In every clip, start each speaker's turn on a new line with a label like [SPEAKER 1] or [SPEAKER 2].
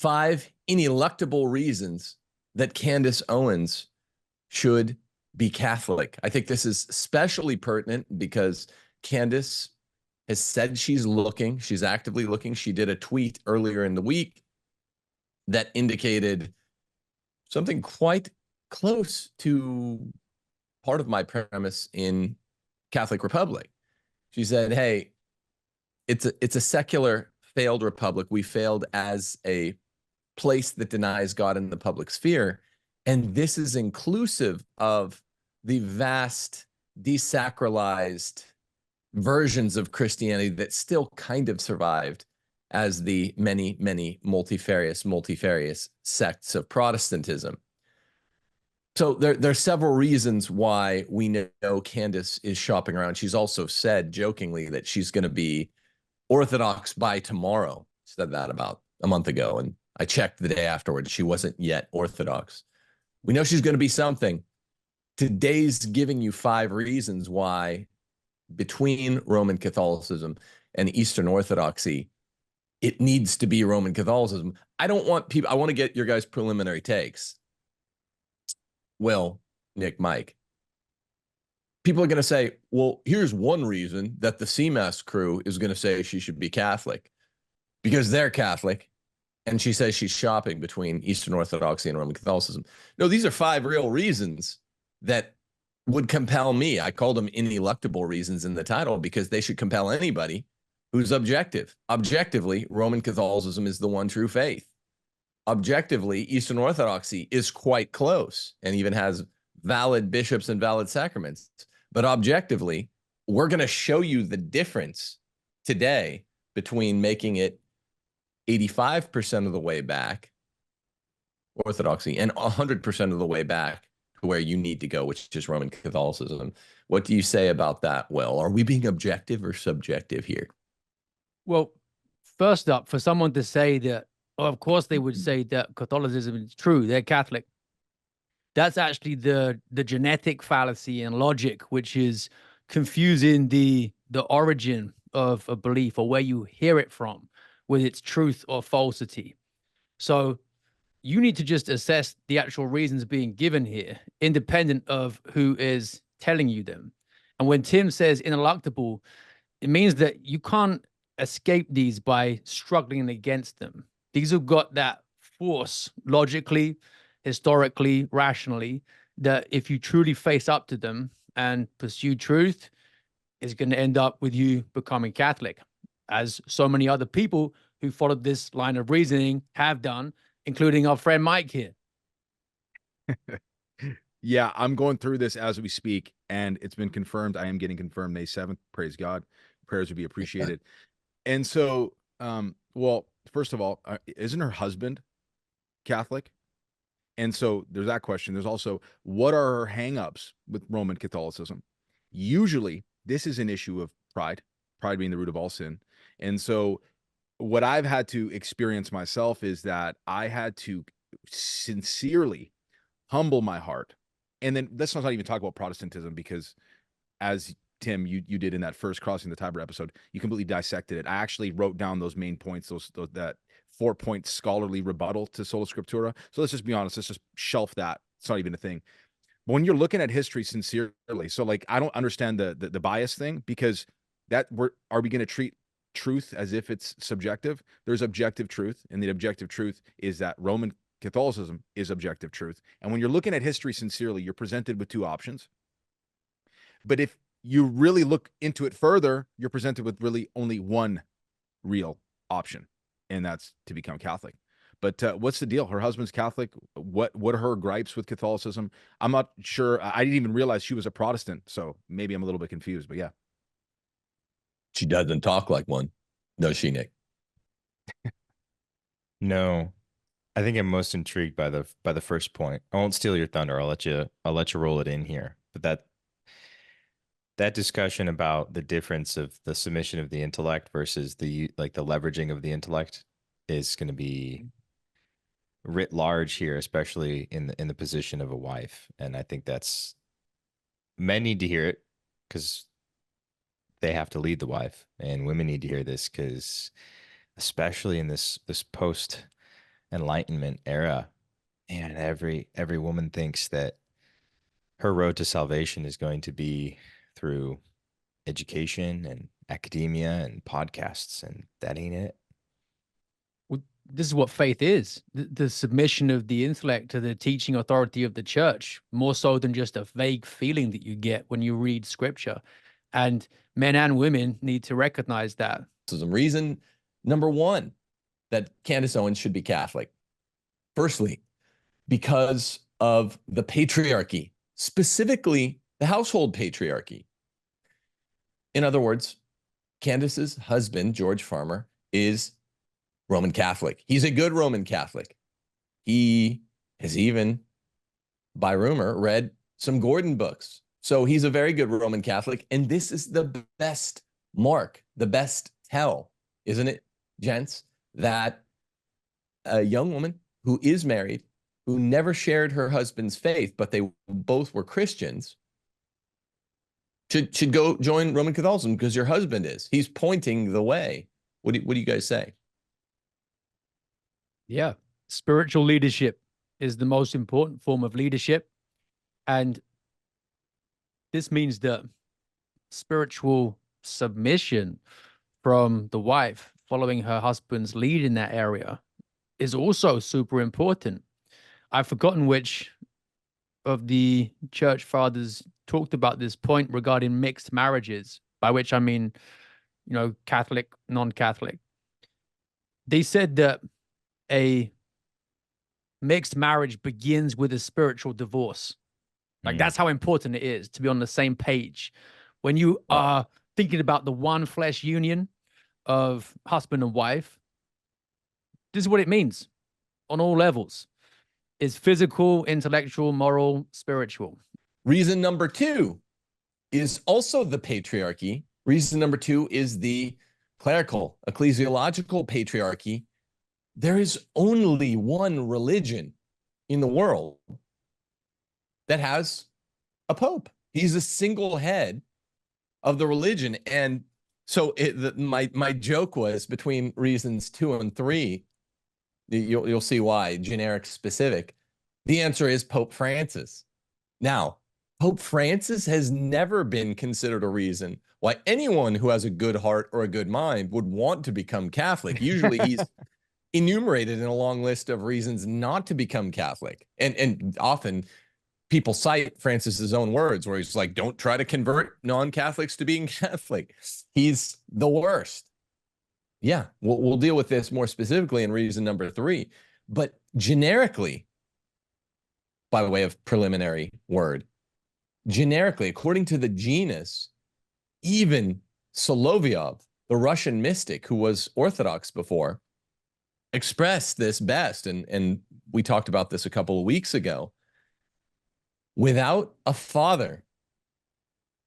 [SPEAKER 1] 5 ineluctable reasons that Candace Owens should be Catholic. I think this is especially pertinent because Candace has said she's looking, she's actively looking. She did a tweet earlier in the week that indicated something quite close to part of my premise in Catholic Republic. She said, hey, it's a secular failed republic. We failed as a place that denies God in the public sphere. And this is inclusive of the vast desacralized versions of Christianity that still kind of survived as the many, many multifarious sects of Protestantism. So there are several reasons why we know Candace is shopping around. She's also said jokingly that she's going to be Orthodox by tomorrow. Said that about a month ago, and I checked the day afterwards. She wasn't yet Orthodox. We know she's going to be something. Today's giving you 5 reasons why between Roman Catholicism and Eastern Orthodoxy, it needs to be Roman Catholicism. I don't want people, I want to get your guys' preliminary takes. Will, Nick, Mike. People are going to say, well, here's one reason that the CMAS crew is going to say she should be Catholic, because they're Catholic, and she says she's shopping between Eastern Orthodoxy and Roman Catholicism. No, these are 5 real reasons that would compel me. I called them ineluctable reasons in the title because they should compel anybody who's objective. Objectively, Roman Catholicism is the one true faith. Objectively, Eastern Orthodoxy is quite close and even has valid bishops and valid sacraments. But objectively, we're going to show you the difference today between making it 85% of the way back, Orthodoxy, and 100% of the way back to where you need to go, which is Roman Catholicism. What do you say about that, Will? Are we being objective or subjective here?
[SPEAKER 2] Well, first up, for someone to say that, oh, of course they would say that Catholicism is true, they're Catholic. That's actually the genetic fallacy and logic, which is confusing the origin of a belief or where you hear it from with its truth or falsity. So you need to just assess the actual reasons being given here, independent of who is telling you them. And when Tim says ineluctable, it means that you can't escape these by struggling against them. These have got that force logically, historically, rationally, that if you truly face up to them and pursue truth, is going to end up with you becoming Catholic, as so many other people who followed this line of reasoning have done, including our friend Mike here.
[SPEAKER 3] Yeah, I'm going through this as we speak, and it's been confirmed. I am getting confirmed May 7th. Praise God. Prayers would be appreciated. And so, well, first of all, isn't her husband Catholic? And so there's that question. There's also, what are her hangups with Roman Catholicism? Usually, this is an issue of pride being the root of all sin. And so what I've had to experience myself is that I had to sincerely humble my heart. And then let's not even talk about Protestantism, because as Tim, you did in that first Crossing the Tiber episode, you completely dissected it. I actually wrote down those main points, that 4-point scholarly rebuttal to Sola Scriptura. So let's just be honest. Let's just shelf that. It's not even a thing. But when you're looking at history sincerely, so like, I don't understand the bias thing, because are we going to treat truth as if it's subjective? There's objective truth, and the objective truth is that Roman Catholicism is objective truth. And when you're looking at history sincerely, you're presented with 2 options. But if you really look into it further, you're presented with really only one real option, and that's to become Catholic. But what's the deal? Her husband's Catholic. What are her gripes with Catholicism? I'm not sure. I didn't even realize she was a Protestant, so maybe I'm a little bit confused, but yeah.
[SPEAKER 1] She doesn't talk like one. No, she, Nick.
[SPEAKER 4] No. I think I'm most intrigued by the first point. I won't steal your thunder. I'll let you roll it in here. But that discussion about the difference of the submission of the intellect versus the leveraging of the intellect is going to be writ large here, especially in the position of a wife. And I think men need to hear it because they have to lead the wife, and women need to hear this because, especially in this post Enlightenment era, and every woman thinks that her road to salvation is going to be through education and academia and podcasts, and that ain't it.
[SPEAKER 2] Well, this is what faith is, the submission of the intellect to the teaching authority of the church, more so than just a vague feeling that you get when you read scripture. And men and women need to recognize that.
[SPEAKER 1] Reason number one that Candace Owens should be Catholic. Firstly, because of the patriarchy, specifically the household patriarchy. In other words, Candace's husband, George Farmer, is Roman Catholic. He's a good Roman Catholic. He has even, by rumor, read some Gordon books. So he's a very good Roman Catholic. And this is the best mark, the best tell, isn't it, gents, that a young woman who is married, who never shared her husband's faith, but they both were Christians, should go join Roman Catholicism because your husband is. He's pointing the way. What do you guys say?
[SPEAKER 2] Yeah. Spiritual leadership is the most important form of leadership. And this means that spiritual submission from the wife following her husband's lead in that area is also super important. I've forgotten which of the church fathers talked about this point regarding mixed marriages, by which I mean, you know, Catholic, non-Catholic. They said that a mixed marriage begins with a spiritual divorce. Like that's how important it is to be on the same page. When you are thinking about the one flesh union of husband and wife, this is what it means on all levels. Is physical, intellectual, moral, spiritual.
[SPEAKER 1] Reason number two is also the patriarchy. Reason number two is the clerical, ecclesiological patriarchy. There is only one religion in the world that has a pope. He's a single head of the religion. And so my joke was between reasons 2 and 3, you'll see why, generic, specific. The answer is Pope Francis. Now, Pope Francis has never been considered a reason why anyone who has a good heart or a good mind would want to become Catholic. Usually he's enumerated in a long list of reasons not to become Catholic. And often people cite Francis's own words where he's like, don't try to convert non-Catholics to being Catholic. He's the worst. Yeah, we'll deal with this more specifically in reason number 3. But generically, by way of preliminary word, generically, according to the genus, even Solovyov, the Russian mystic who was Orthodox before, expressed this best, and we talked about this a couple of weeks ago. Without a father,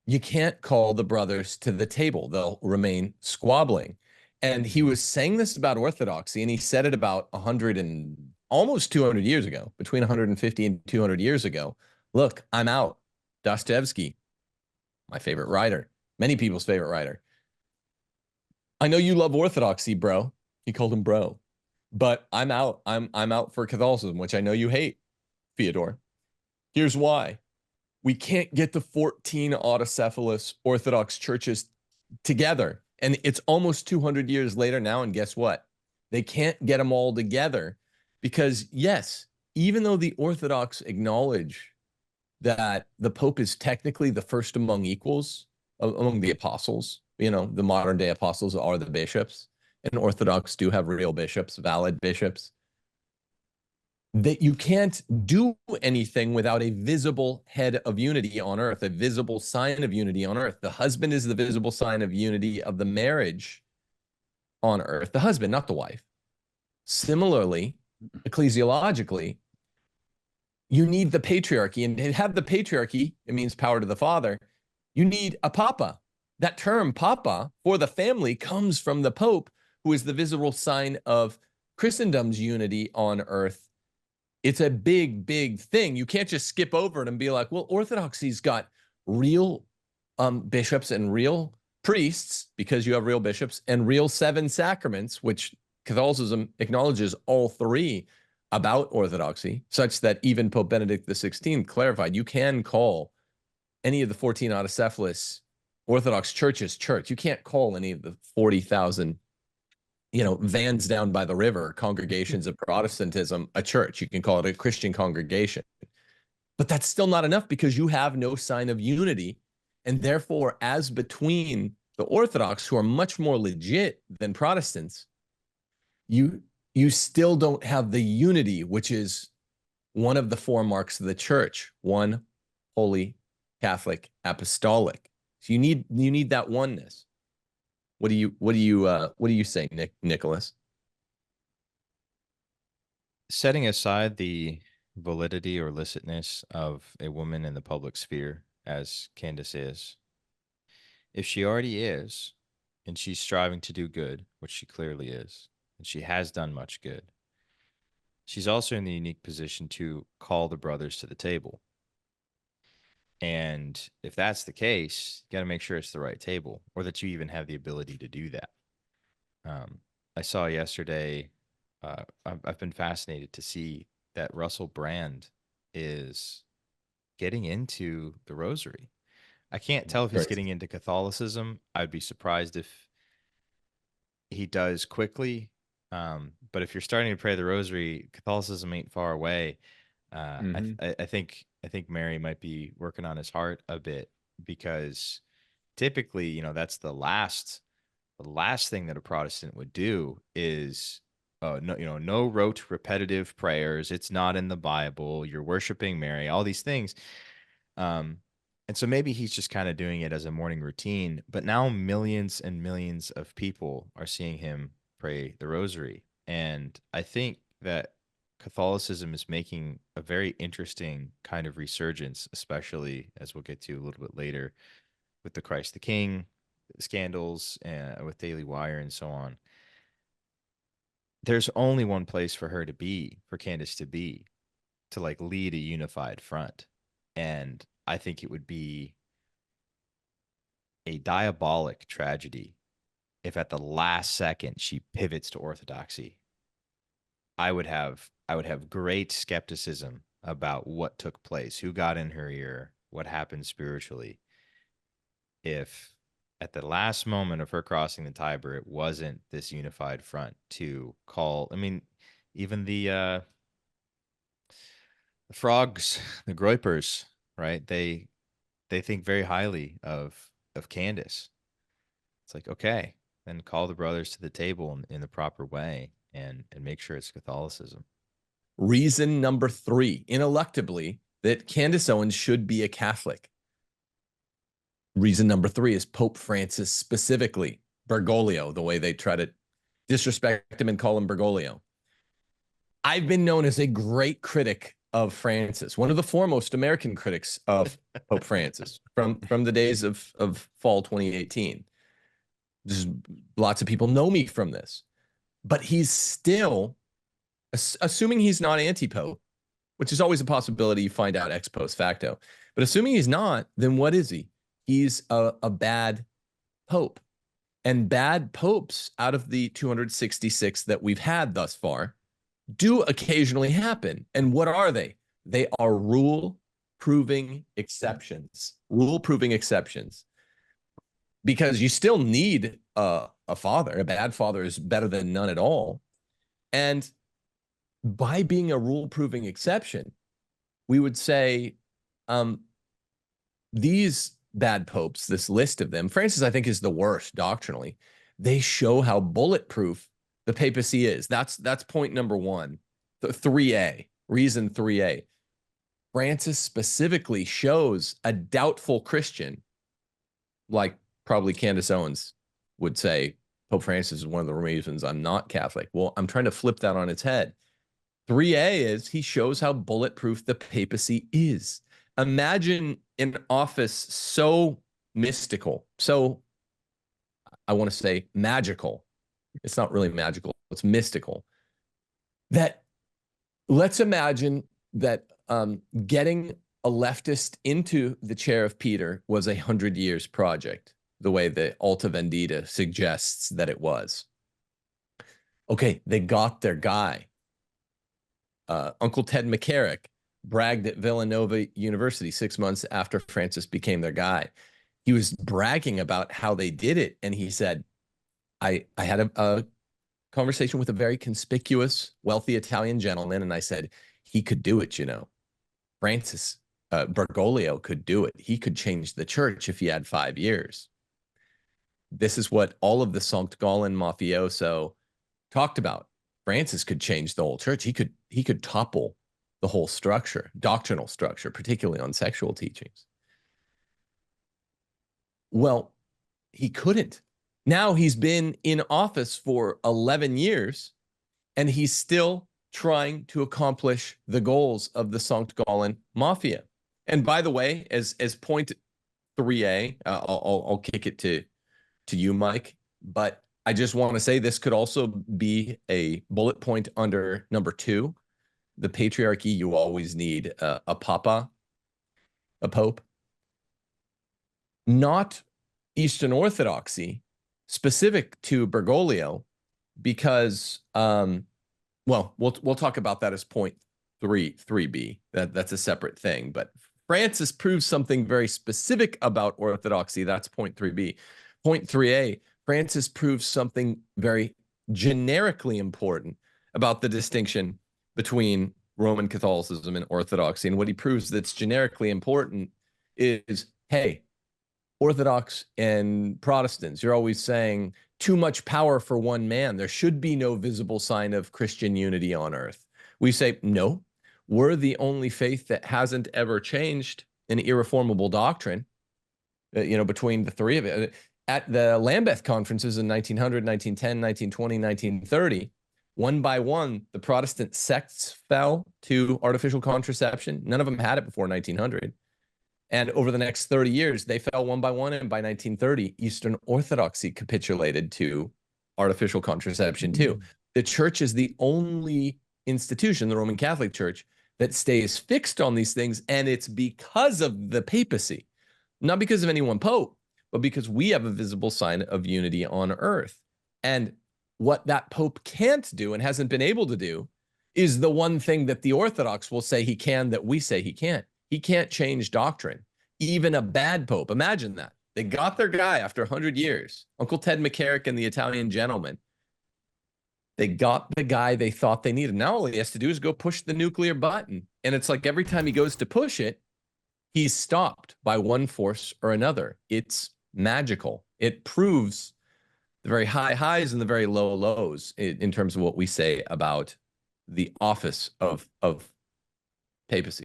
[SPEAKER 1] you can't call the brothers to the table. They'll remain squabbling. And he was saying this about Orthodoxy, and he said it about 100 and almost 200 years ago, between 150 and 200 years ago. Look, I'm out. Dostoevsky, my favorite writer, many people's favorite writer. I know you love Orthodoxy, bro. He called him bro. But I'm out. I'm out for Catholicism, which I know you hate, Fyodor. Here's why. We can't get the 14 autocephalous Orthodox churches together. And it's almost 200 years later now, and guess what? They can't get them all together because, yes, even though the Orthodox acknowledge that the Pope is technically the first among equals, among the apostles, you know, the modern day apostles are the bishops, and Orthodox do have real bishops, valid bishops, that you can't do anything without a visible head of unity on earth, a visible sign of unity on earth. The husband is the visible sign of unity of the marriage on earth, the husband, not the wife. Similarly, ecclesiologically, you need the patriarchy, and to have the patriarchy, it means power to the father. You need a papa. That term papa for the family comes from the Pope, who is the visible sign of Christendom's unity on earth. It's a big, big thing. You can't just skip over it and be like, well, Orthodoxy's got real bishops and real priests, because you have real bishops, and real 7 sacraments, which Catholicism acknowledges all three about orthodoxy, such that even Pope Benedict XVI clarified you can call any of the 14 autocephalous Orthodox churches church. You can't call any of the 40,000, vans down by the river, congregations of Protestantism, a church. You can call it a Christian congregation. But that's still not enough, because you have no sign of unity. And therefore, as between the Orthodox, who are much more legit than Protestants, you still don't have the unity, which is one of the four marks of the church: one, holy, Catholic, apostolic. So you need that oneness. What do you say, Nicholas?
[SPEAKER 4] Setting aside the validity or licitness of a woman in the public sphere, as Candace is, if she already is, and she's striving to do good, which she clearly is, and she has done much good, she's also in the unique position to call the brothers to the table. And if that's the case, you got to make sure it's the right table, or that you even have the ability to do that. I saw yesterday, I've been fascinated to see that Russell Brand is getting into the rosary. I can't tell if he's getting into Catholicism. I'd be surprised if he does quickly. But if you're starting to pray the rosary, Catholicism ain't far away. I think Mary might be working on his heart a bit, because typically, that's the last thing that a Protestant would do is, no rote repetitive prayers. It's not in the Bible. You're worshiping Mary, all these things. And so maybe he's just kind of doing it as a morning routine, but now millions and millions of people are seeing him pray the rosary. And I think that Catholicism is making a very interesting kind of resurgence, especially as we'll get to a little bit later with the Christ the King scandals, with Daily Wire and so on. There's only one place for her to be, for Candace to be, to like lead a unified front. And I think it would be a diabolic tragedy if at the last second she pivots to orthodoxy. I would have great skepticism about what took place, who got in her ear, what happened spiritually, if at the last moment of her crossing the Tiber, it wasn't this unified front to call. I mean, even the frogs, the groypers, right? They think very highly of Candace. It's like, okay, then call the brothers to the table in the proper way, and make sure it's Catholicism.
[SPEAKER 1] Reason number 3, ineluctably, that Candace Owens should be a Catholic. Reason number 3 is Pope Francis specifically, Bergoglio, the way they try to disrespect him and call him Bergoglio. I've been known as a great critic of Francis, one of the foremost American critics of Pope Francis from the days of fall 2018. Just lots of people know me from this, but he's still, assuming he's not anti-pope, which is always a possibility, you find out ex post facto, but assuming he's not, then what is he? He's a bad pope. And bad popes, out of the 266 that we've had thus far, do occasionally happen. And what are they? They are rule-proving exceptions. Rule-proving exceptions. Because you still need a father. A bad father is better than none at all. And by being a rule-proving exception, we would say these bad popes, this list of them, Francis, I think, is the worst doctrinally. They show how bulletproof the papacy is. That's point number 1. 3A, reason 3A. Francis specifically shows a doubtful Christian, like probably Candace Owens would say, Pope Francis is one of the reasons I'm not Catholic. Well, I'm trying to flip that on its head. 3A is he shows how bulletproof the papacy is. Imagine an office so mystical, so, I want to say, magical. It's not really magical, it's mystical. That, let's imagine that getting a leftist into the chair of Peter was 100 years project, the way the Alta Vendita suggests that it was. Okay, they got their guy. Uncle Ted McCarrick bragged at Villanova University 6 months after Francis became their guy. He was bragging about how they did it. And he said, I had a conversation with a very conspicuous, wealthy Italian gentleman. And I said, he could do it, you know. Francis Bergoglio could do it. He could change the church if he had 5 years. This is what all of the Sankt Gallen mafioso talked about. Francis could change the whole church. He could topple the whole structure, doctrinal structure, particularly on sexual teachings. Well, he couldn't. Now he's been in office for 11 years, and he's still trying to accomplish the goals of the Sankt Gallen Mafia. And by the way, as point 3A, I'll kick it to you, Mike, but I just want to say this could also be a bullet point under number 2. The patriarchy, you always need a papa, a pope. Not Eastern Orthodoxy, specific to Bergoglio, because, well, we'll talk about that as point 3B. That's a separate thing. But Francis proves something very specific about Orthodoxy. That's point 3B. Point 3A, Francis proves something very generically important about the distinction between Roman Catholicism and Orthodoxy. And what he proves that's generically important is, hey, Orthodox and Protestants, you're always saying too much power for one man. There should be no visible sign of Christian unity on earth. We say, no, we're the only faith that hasn't ever changed an irreformable doctrine, between the three of it. At the Lambeth conferences in 1900, 1910, 1920, 1930, one by one, the Protestant sects fell to artificial contraception. None of them had it before 1900. And over the next 30 years, they fell one by one. And by 1930, Eastern Orthodoxy capitulated to artificial contraception too. The church is the only institution, the Roman Catholic Church, that stays fixed on these things. And it's because of the papacy, not because of any one pope, but because we have a visible sign of unity on earth. And what that pope can't do and hasn't been able to do is the one thing that the Orthodox will say he can that we say he can't. He can't change doctrine, even a bad pope. Imagine that. They got their guy after 100 years, Uncle Ted McCarrick and the Italian gentleman. They got the guy they thought they needed. Now all he has to do is go push the nuclear button. And it's like every time he goes to push it, he's stopped by one force or another. It's magical. It proves the very high highs and the very low lows in terms of what we say about the office of papacy.